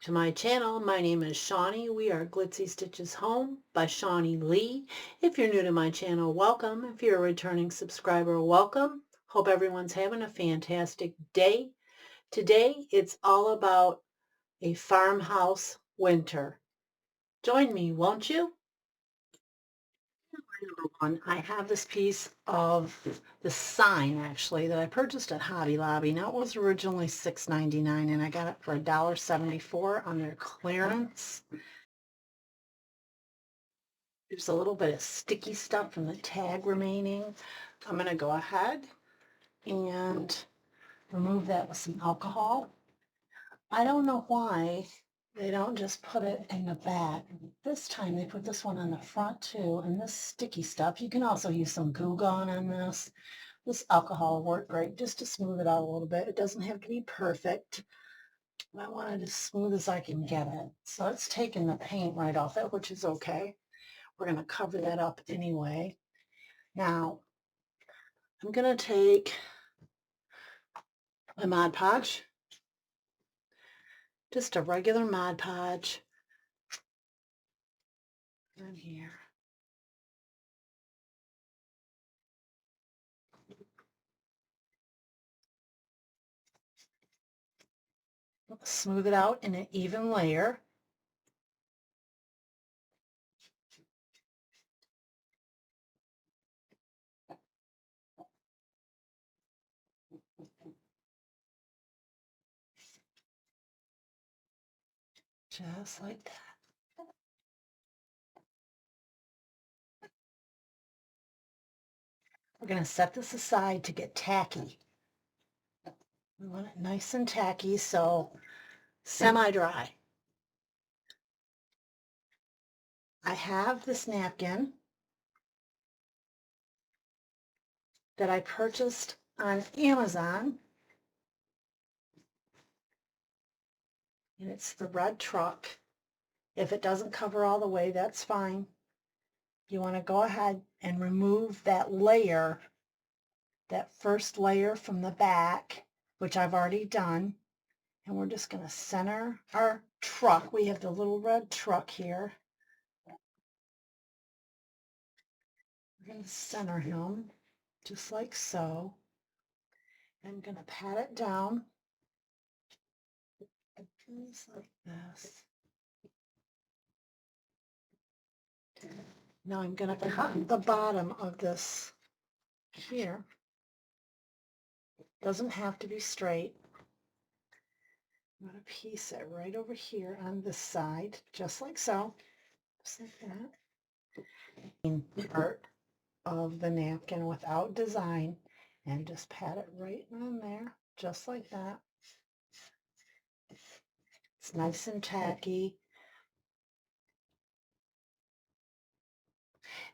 To my channel. My name is Shawnee. We are Glitzy Stitches Home by Shawnee Lee. If you're new to my channel, welcome. If you're a returning subscriber, welcome. Hope everyone's having a fantastic day. Today, it's all about a farmhouse winter. Join me, won't you? Number one, I have this piece of the sign actually that I purchased at Hobby Lobby. Now it was originally $6.99 and I got it for $1.74 on their clearance. There's a little bit of sticky stuff from the tag remaining. I'm going to go ahead and remove that with some alcohol. I don't know why they don't just put it in the back. This time they put this one on the front too, and this sticky stuff. You can also use some Goo Gone on this. This alcohol worked great just to smooth it out a little bit. It doesn't have to be perfect. I want it as smooth as I can get it. So it's taking the paint right off it, which is okay. We're going to cover that up anyway. Now, I'm going to take my Mod Podge, just a regular Mod Podge, in here. Smooth it out in an even layer. Just like that. We're going to set this aside to get tacky. We want it nice and tacky, so semi-dry. I have this napkin that I purchased on Amazon, and it's the red truck. If it doesn't cover all the way, that's fine. You want to go ahead and remove that layer, that first layer from the back, which I've already done. And we're just going to center our truck. We have the little red truck here. We're going to center him just like so. I'm going to pat it down just like this. Now I'm going to cut the bottom of this here. Doesn't have to be straight. I'm going to piece it right over here on this side, just like so. Just like that. Part of the napkin without design, and just pat it right on there, just like that. It's nice and tacky.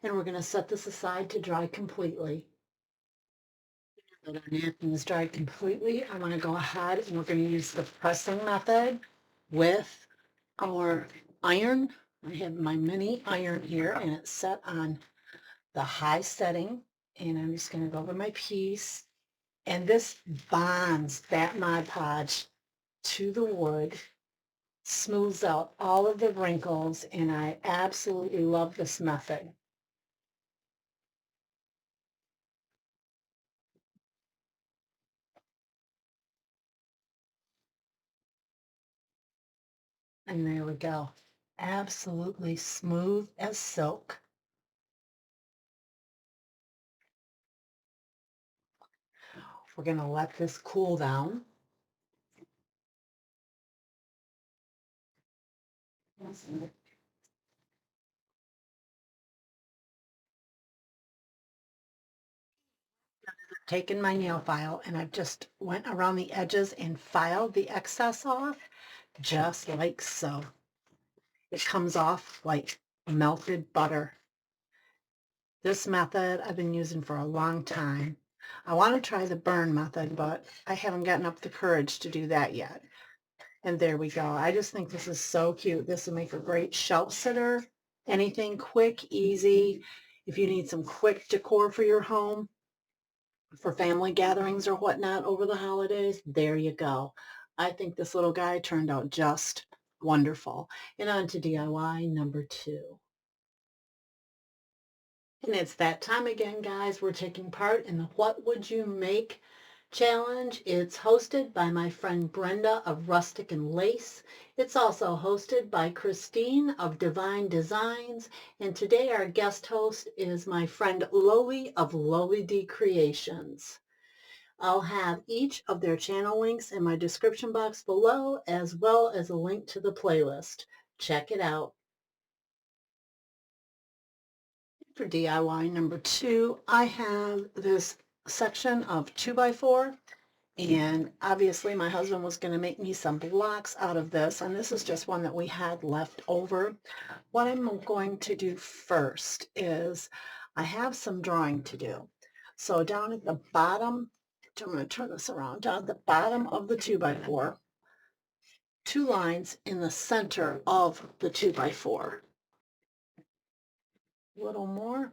And we're going to set this aside to dry completely. Now that our napkin is dried completely, I want to go ahead and we're going to use the pressing method with our iron. I have my mini iron here and it's set on the high setting, and I'm just going to go over my piece, and this bonds that Mod Podge to the wood, smooths out all of the wrinkles, and I absolutely love this method. And there we go. Absolutely smooth as silk. We're going to let this cool down. taken my nail file and I've just went around the edges and filed the excess off, just like so. It comes off like melted butter. This method I've been using for a long time. I want to try the burn method, but I haven't gotten up the courage to do that yet. And there we go. I just think this is so cute. This will make a great shelf sitter. Anything quick, easy. If you need some quick decor for your home, for family gatherings or whatnot over the holidays, there you go. I think this little guy turned out just wonderful. And on to DIY number 2. And it's that time again, guys. We're taking part in the What Would You Make challenge. It's hosted by my friend Brenda of Rustic and Lace. It's also hosted by Christine of Divine Designs. And today our guest host is my friend Loli of Loli D Creations. I'll have each of their channel links in my description box below, as well as a link to the playlist. Check it out. For DIY number 2, I have this section of 2x4, and obviously my husband was going to make me some blocks out of this, and this is just one that we had left over. What I'm going to do first is I have some drawing to do. So down at the bottom, I'm going to turn this around, down at the bottom of the 2x4, 2 lines in the center of the 2x4. A little more.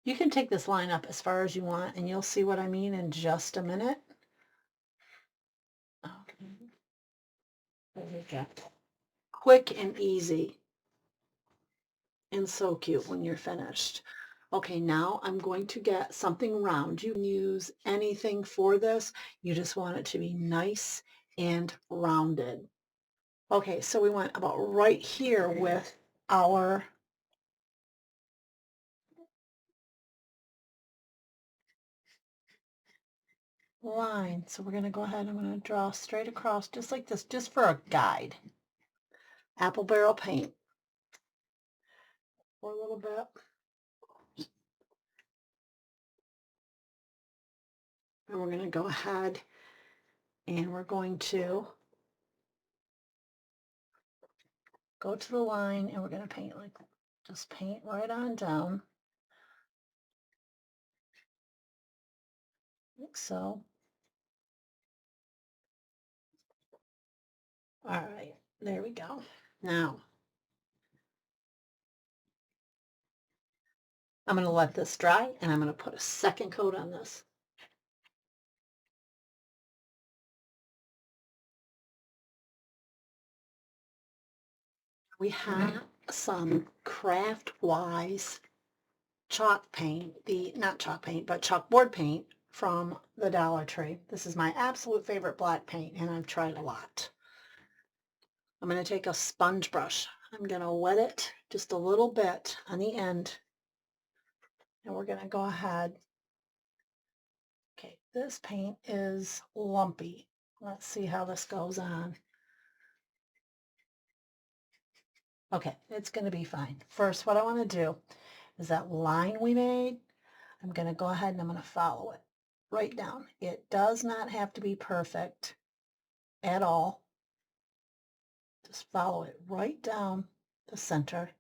You can take this line up as far as you want, and you'll see what I mean in just a minute. Okay. There we go. Quick and easy, and so cute when you're finished. Okay, now I'm going to get something round. You can use anything for this. You just want it to be nice and rounded. Okay, so we went about right here with our line. So we're going to go ahead, I'm going to draw straight across just like this, just for a guide. Apple barrel paint for a little bit. And we're going to go ahead and we're going to go to the line and we're going to paint like, just paint right on down. Like so. All right, there we go. Now, I'm going to let this dry and I'm going to put a second coat on this. We have some Craft Wise chalk paint, not chalk paint, but chalkboard paint from the Dollar Tree. This is my absolute favorite black paint and I've tried a lot. I'm going to take a sponge brush. I'm going to wet it just a little bit on the end. And we're going to go ahead. Okay, this paint is lumpy. Let's see how this goes on. Okay, it's going to be fine. First, what I want to do is that line we made, I'm going to go ahead and I'm going to follow it right down. It does not have to be perfect at all. Just follow it right down the center.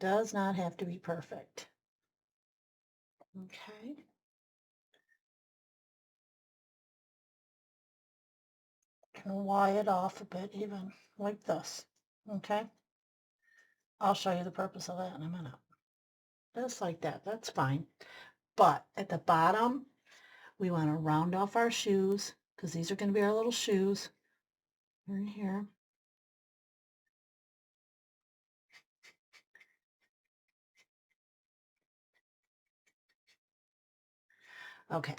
Does not have to be perfect. Okay. Can Y it off a bit even, like this. Okay. I'll show you the purpose of that in a minute. Just like that, that's fine. But at the bottom, we want to round off our shoes because these are going to be our little shoes. Right here. Okay.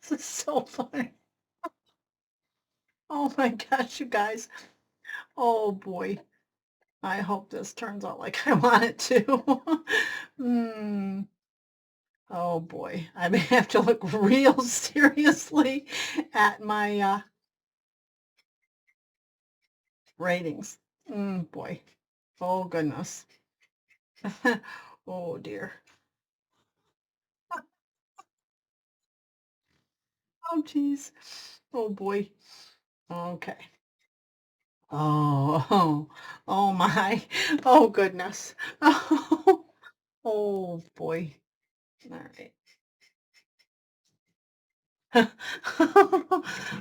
This is so funny. Oh my gosh, you guys. Oh boy. I hope this turns out like I want it to. Oh boy, I may have to look real seriously at my ratings. Boy. Oh goodness. Oh dear. Oh geez. Oh boy. Okay. Oh, oh my. Oh goodness. Oh, oh boy. All right.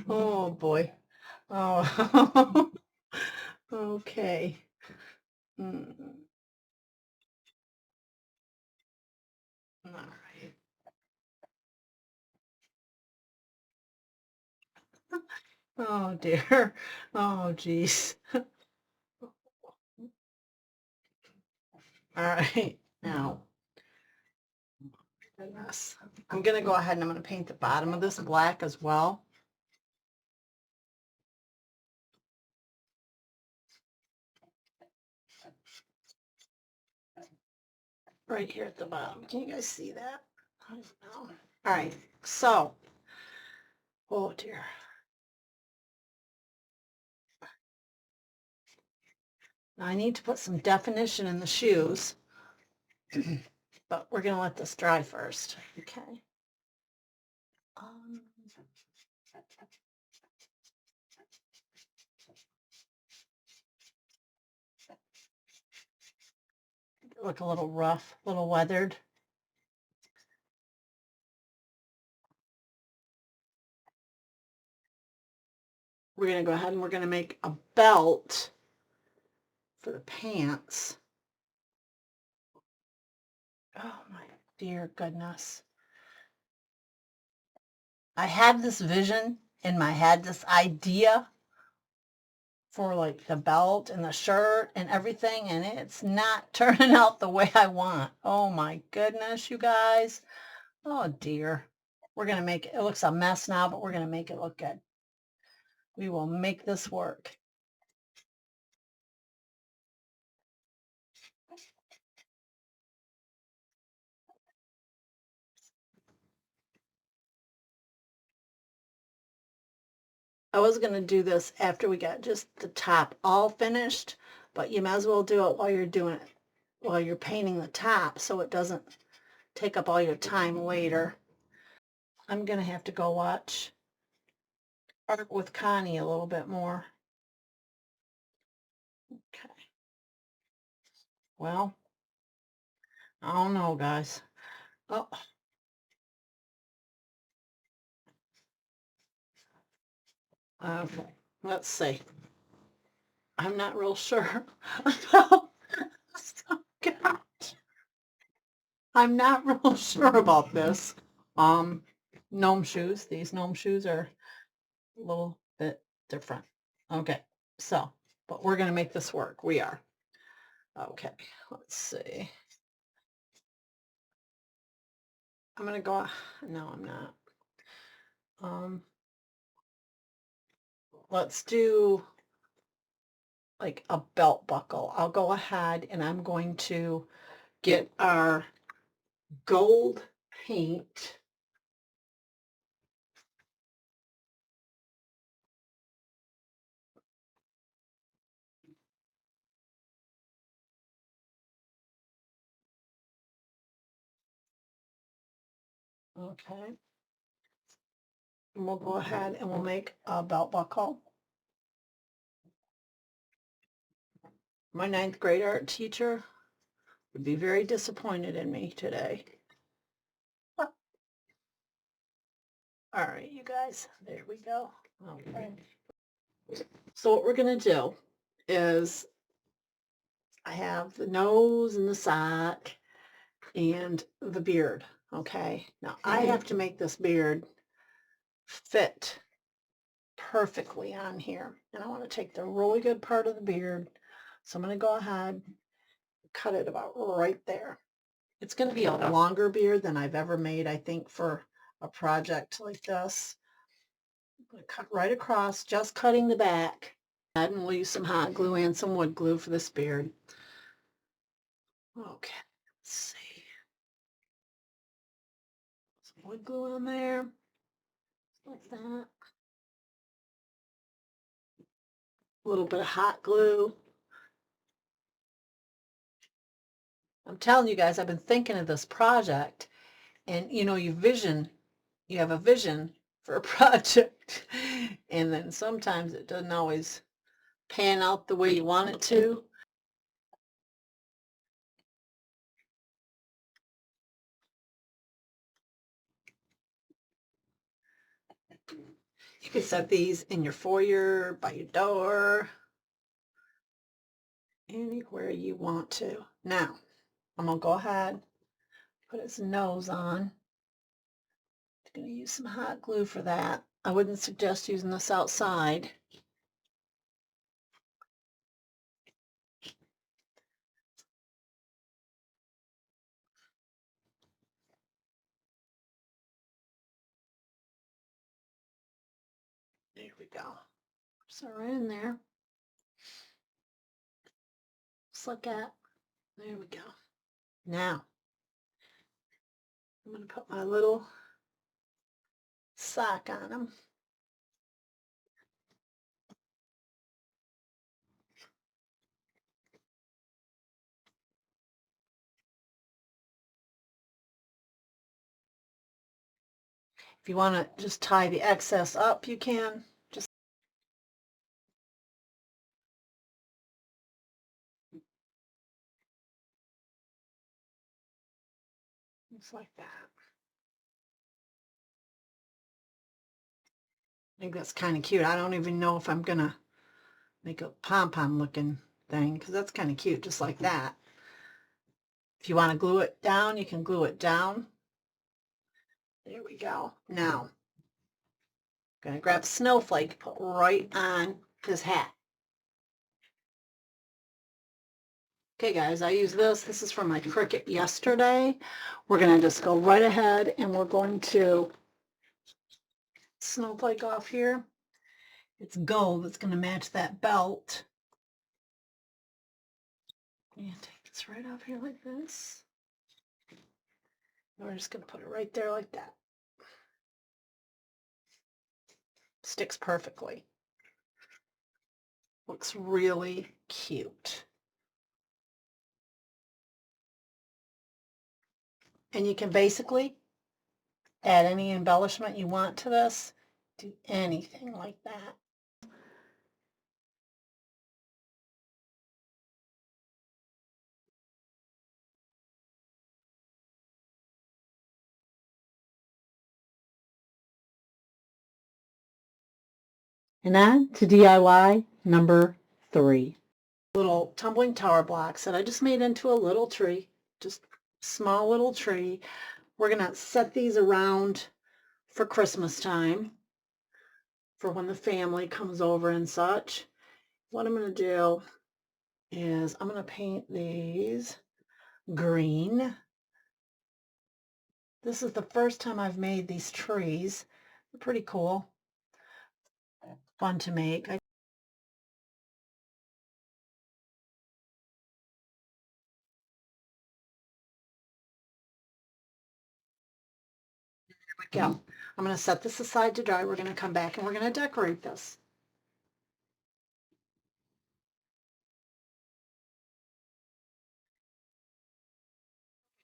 Oh boy. Oh. Okay. Mm, all right. Oh dear. Oh geez. All right. Now, goodness. I'm gonna go ahead and I'm gonna paint the bottom of this black as well. Right here at the bottom. Can you guys see that? I don't know. All right. So, oh dear. Now I need to put some definition in the shoes, but we're gonna let this dry first. Okay. Um, look a little rough, a little weathered. We're gonna go ahead and we're gonna make a belt for the pants. Oh my dear goodness. I had this vision in my head, this idea for like the belt and the shirt and everything, and it's not turning out the way I want. Oh my goodness, you guys. Oh dear. We're going to make it, it looks a mess now, but we're going to make it look good. We will make this work. I was going to do this after we got just the top all finished, but you might as well do it while you're doing it, while you're painting the top so it doesn't take up all your time later. I'm going to have to go watch Art with Connie a little bit more. Okay. Well, I don't know, guys. Oh, okay. Let's see. I'm not real sure about this. God. I'm not real sure about this. Um, gnome shoes. These gnome shoes are a little bit different. Okay, so, but we're gonna make this work. We are. Okay, let's see. I'm gonna go, no, I'm not. Let's do like a belt buckle. I'll go ahead and I'm going to get our gold paint. Okay. And we'll go ahead and we'll make a belt buckle. My ninth grade art teacher would be very disappointed in me today. All right, you guys, there we go. Okay. So what we're gonna do is I have the nose and the sock and the beard. Okay. Now I have to make this beard fit perfectly on here. And I want to take the really good part of the beard. So I'm going to go ahead, cut it about right there. It's going to be a longer beard than I've ever made, I think, for a project like this. I'm going to cut right across, just cutting the back. And we'll use some hot glue and some wood glue for this beard. Okay, let's see. wood glue on there, like that. A little bit of hot glue. I'm telling you guys, I've been thinking of this project, and you know, you have a vision for a project, and then sometimes it doesn't always pan out the way you want it to. You can set these in your foyer, by your door, anywhere you want to. Now, I'm gonna go ahead, put its nose on. I'm gonna use some hot glue for that. I wouldn't suggest using this outside. There we go. So right in there. Just like that. There we go. Now, I'm going to put my little sock on them. If you want to just tie the excess up, you can. Just like that. I think that's kind of cute. I don't even know if I'm going to make a pom-pom looking thing, because that's kind of cute, just like that. If you want to glue it down, you can glue it down. There we go. Now, I'm going to grab a snowflake, put right on his hat. Okay guys, I use this. This is from my Cricut yesterday. We're going to just go right ahead and we're going to snowflake off here. It's gold. It's going to match that belt. And take this right off here like this. And we're just going to put it right there like that. Sticks perfectly. Looks really cute. And you can basically add any embellishment you want to this. Do anything like that. And on to DIY number 3. Little tumbling tower blocks that I just made into a little tree, just small little tree. We're going to set these around for Christmas time, for when the family comes over and such. What I'm going to do is I'm going to paint these green. This is the first time I've made these trees. They're pretty cool. Fun to make. There we go. I'm going to set this aside to dry. We're going to come back and we're going to decorate this.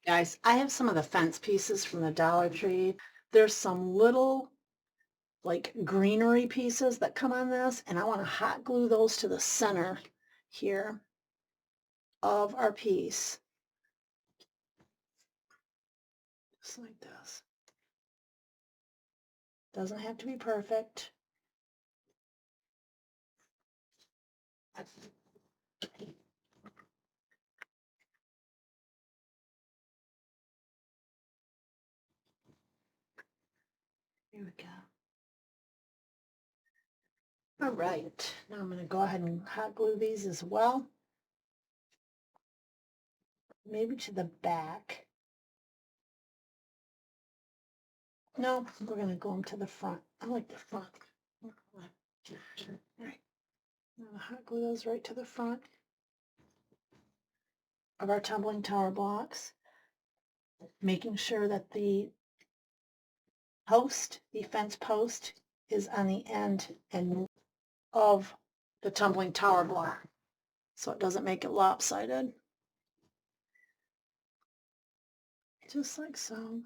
Guys, I have some of the fence pieces from the Dollar Tree. There's some little like greenery pieces that come on this, and I want to hot glue those to the center here of our piece. Just like this. Doesn't have to be perfect. Here we go. All right, now I'm going to go ahead and hot glue these as well. Maybe to the back. No, we're going to go them to the front. I like the front. All right, I'm going to hot glue those right to the front of our tumbling tower blocks, making sure that the post, the fence post, is on the end and of the tumbling tower block, so it doesn't make it lopsided. Just like so.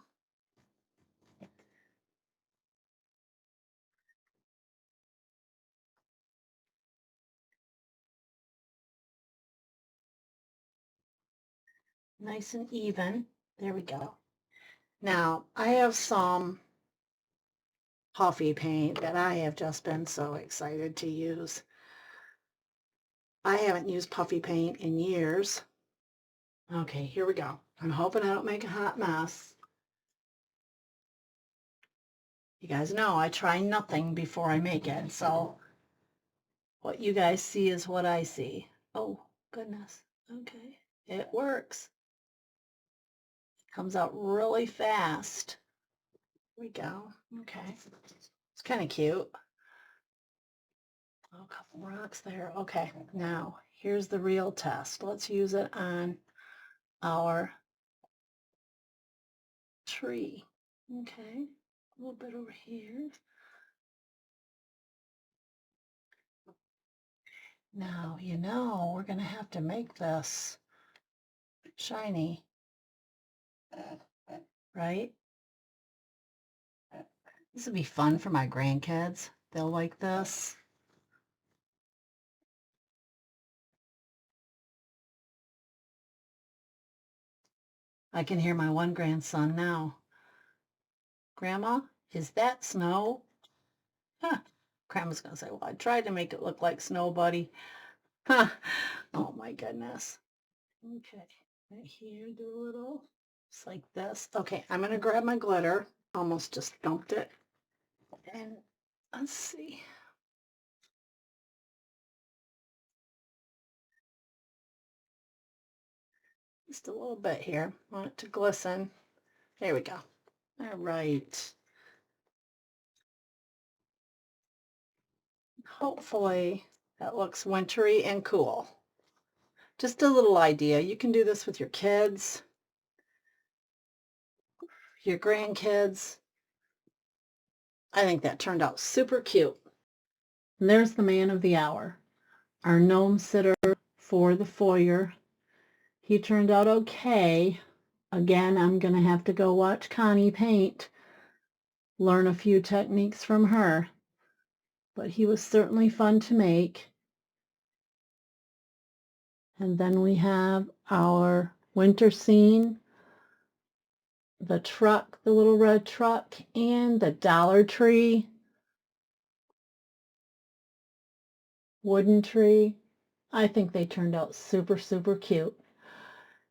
Nice and even. There we go. Now, I have some puffy paint that I have just been so excited to use. I haven't used puffy paint in years. Okay, here we go. I'm hoping I don't make a hot mess. You guys know I try nothing before I make it, so what you guys see is what I see. Oh, goodness. Okay, it works. It comes out really fast. Here we go. Okay, it's kind of cute. Oh, a couple rocks there. Okay, now here's the real test. Let's use it on our tree. Okay, a little bit over here. Now, you know, we're going to have to make this shiny, right? This would be fun for my grandkids. They'll like this. I can hear my one grandson now. Grandma, is that snow? Huh. Grandma's going to say, well, I tried to make it look like snow, buddy. Huh. Oh my goodness. Okay, right here, do a little, just like this. Okay, I'm going to grab my glitter. Almost just dumped it. And let's see. Just a little bit here. I want it to glisten. There we go. All right. Hopefully that looks wintry and cool. Just a little idea. You can do this with your kids, your grandkids. I think that turned out super cute. And there's the man of the hour, our gnome sitter for the foyer. He turned out okay. Again, I'm going to have to go watch Connie paint, learn a few techniques from her. But he was certainly fun to make. And then we have our winter scene, the truck, the little red truck, and the Dollar Tree wooden tree. I think they turned out super, super cute.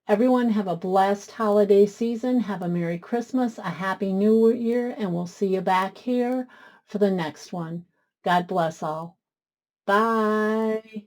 Everyone have a blessed holiday season. Have a Merry Christmas, a Happy New Year, and we'll see you back here for the next one. God bless all. Bye.